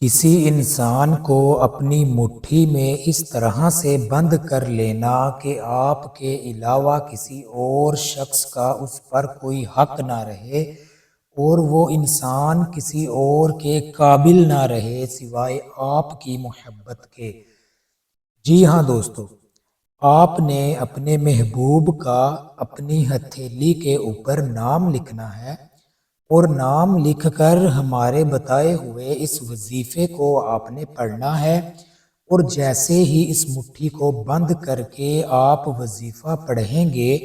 کسی انسان کو اپنی مٹھی میں اس طرح سے بند کر لینا کہ آپ کے علاوہ کسی اور شخص کا اس پر کوئی حق نہ رہے اور وہ انسان کسی اور کے قابل نہ رہے سوائے آپ کی محبت کے۔ جی ہاں دوستو، آپ نے اپنے محبوب کا اپنی ہتھیلی کے اوپر نام لکھنا ہے اور نام لکھ کر ہمارے بتائے ہوئے اس وظیفے کو آپ نے پڑھنا ہے، اور جیسے ہی اس مٹھی کو بند کر کے آپ وظیفہ پڑھیں گے،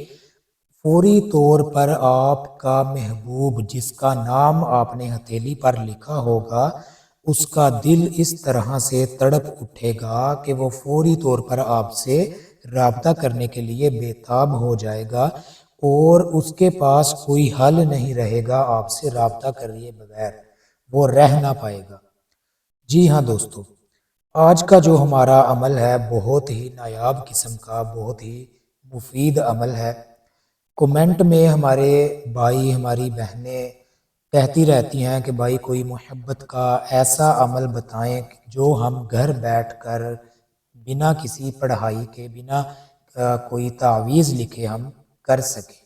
فوری طور پر آپ کا محبوب جس کا نام آپ نے ہتھیلی پر لکھا ہوگا، اس کا دل اس طرح سے تڑپ اٹھے گا کہ وہ فوری طور پر آپ سے رابطہ کرنے کے لیے بے تاب ہو جائے گا، اور اس کے پاس کوئی حل نہیں رہے گا آپ سے رابطہ کریے بغیر، وہ رہ نہ پائے گا۔ جی ہاں دوستو، آج کا جو ہمارا عمل ہے بہت ہی نایاب قسم کا، بہت ہی مفید عمل ہے۔ کومنٹ میں ہمارے بھائی ہماری بہنیں کہتی رہتی ہیں کہ بھائی کوئی محبت کا ایسا عمل بتائیں جو ہم گھر بیٹھ کر بنا کسی پڑھائی کے، بنا کوئی تعویذ لکھے ہم کر سکیں۔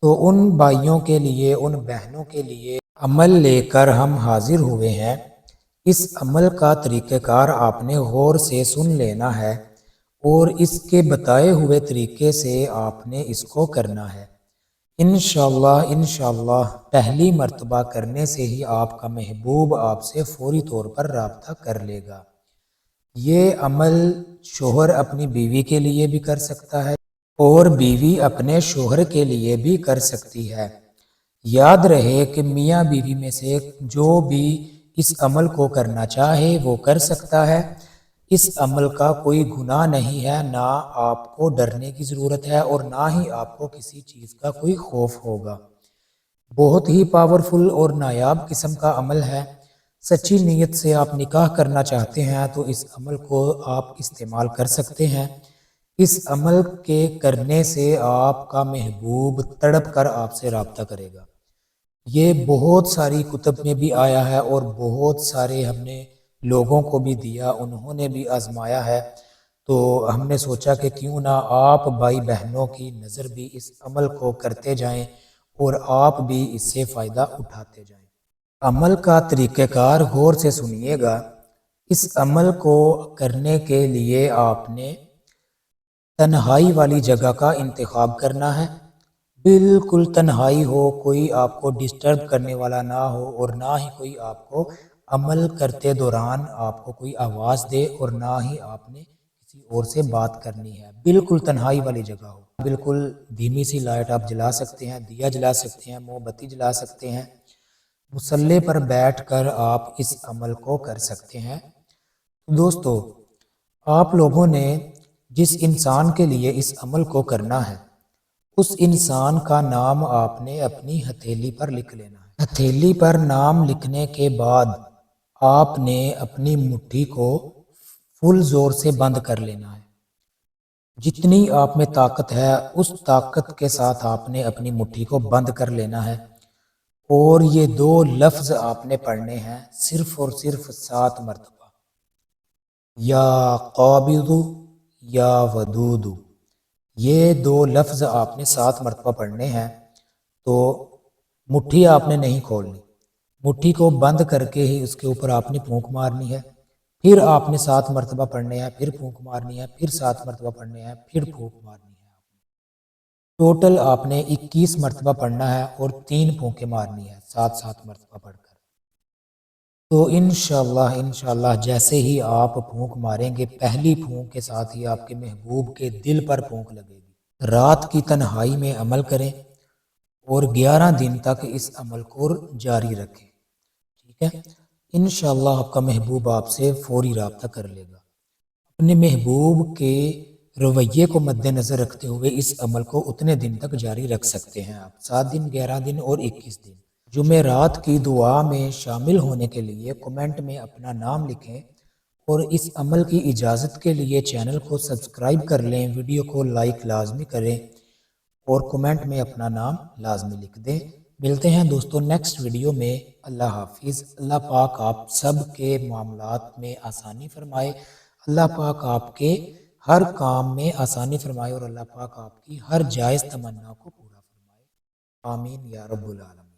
تو ان بھائیوں کے لیے، ان بہنوں کے لیے عمل لے کر ہم حاضر ہوئے ہیں۔ اس عمل کا طریقہ کار آپ نے غور سے سن لینا ہے، اور اس کے بتائے ہوئے طریقے سے آپ نے اس کو کرنا ہے۔ انشاءاللہ پہلی مرتبہ کرنے سے ہی آپ کا محبوب آپ سے فوری طور پر رابطہ کر لے گا۔ یہ عمل شوہر اپنی بیوی کے لیے بھی کر سکتا ہے اور بیوی اپنے شوہر کے لیے بھی کر سکتی ہے۔ یاد رہے کہ میاں بیوی میں سے جو بھی اس عمل کو کرنا چاہے وہ کر سکتا ہے۔ اس عمل کا کوئی گناہ نہیں ہے، نہ آپ کو ڈرنے کی ضرورت ہے اور نہ ہی آپ کو کسی چیز کا کوئی خوف ہوگا۔ بہت ہی پاورفل اور نایاب قسم کا عمل ہے۔ سچی نیت سے آپ نکاح کرنا چاہتے ہیں تو اس عمل کو آپ استعمال کر سکتے ہیں۔ اس عمل کے کرنے سے آپ کا محبوب تڑپ کر آپ سے رابطہ کرے گا۔ یہ بہت ساری کتب میں بھی آیا ہے اور بہت سارے ہم نے لوگوں کو بھی دیا، انہوں نے بھی آزمایا ہے، تو ہم نے سوچا کہ کیوں نہ آپ بھائی بہنوں کی نظر بھی اس عمل کو کرتے جائیں اور آپ بھی اس سے فائدہ اٹھاتے جائیں۔ عمل کا طریقہ کار غور سے سنیے گا۔ اس عمل کو کرنے کے لیے آپ نے تنہائی والی جگہ کا انتخاب کرنا ہے۔ بالکل تنہائی ہو، کوئی آپ کو ڈسٹرب کرنے والا نہ ہو، اور نہ ہی کوئی آپ کو عمل کرتے دوران آپ کو کوئی آواز دے، اور نہ ہی آپ نے کسی اور سے بات کرنی ہے۔ بالکل تنہائی والی جگہ ہو، بالکل دھیمی سی لائٹ آپ جلا سکتے ہیں، دیا جلا سکتے ہیں، موم بتی جلا سکتے ہیں۔ مصلے پر بیٹھ کر آپ اس عمل کو کر سکتے ہیں۔ دوستو، آپ لوگوں نے جس انسان کے لیے اس عمل کو کرنا ہے، اس انسان کا نام آپ نے اپنی ہتھیلی پر لکھ لینا ہے۔ ہتھیلی پر نام لکھنے کے بعد آپ نے اپنی مٹھی کو فل زور سے بند کر لینا ہے۔ جتنی آپ میں طاقت ہے اس طاقت کے ساتھ آپ نے اپنی مٹھی کو بند کر لینا ہے، اور یہ دو لفظ آپ نے پڑھنے ہیں صرف اور صرف 7 مرتبہ، یا قابض یا ودود۔ یہ دو لفظ آپ نے 7 مرتبہ پڑھنے ہیں۔ تو مٹھی آپ نے نہیں کھولنی، مٹھی کو بند کر کے ہی اس کے اوپر آپ نے پھونک مارنی ہے، پھر آپ نے 7 مرتبہ پڑھنے ہیں، پھر پھونک مارنی ہے، پھر 7 مرتبہ پڑھنے ہیں، پھر پھونک مارنی ہے۔ ٹوٹل آپ نے 21 مرتبہ پڑھنا ہے اور 3 پھونکیں مارنی ہے 7 مرتبہ پڑھ کر۔ تو انشاءاللہ جیسے ہی آپ پھونک ماریں گے، پہلی پھونک کے ساتھ ہی آپ کے محبوب کے دل پر پھونک لگے گی۔ رات کی تنہائی میں عمل کریں اور 11 دن تک اس عمل کو جاری رکھیں، ٹھیک ہے؟ انشاءاللہ آپ کا محبوب آپ سے فوری رابطہ کر لے گا۔ اپنے محبوب کے رویے کو مد نظر رکھتے ہوئے اس عمل کو اتنے دن تک جاری رکھ سکتے ہیں آپ، 7 دن، 11 دن اور 21 دن۔ جمعرات کی دعا میں شامل ہونے کے لیے کومنٹ میں اپنا نام لکھیں، اور اس عمل کی اجازت کے لیے چینل کو سبسکرائب کر لیں، ویڈیو کو لائک لازمی کریں، اور کومنٹ میں اپنا نام لازمی لکھ دیں۔ ملتے ہیں دوستوں نیکسٹ ویڈیو میں۔ اللہ حافظ۔ اللہ پاک آپ سب کے معاملات میں آسانی فرمائے، اللہ پاک آپ کے ہر کام میں آسانی فرمائے، اور اللہ پاک آپ کی ہر جائز تمنا کو پورا فرمائے۔ آمین یا رب العالمین۔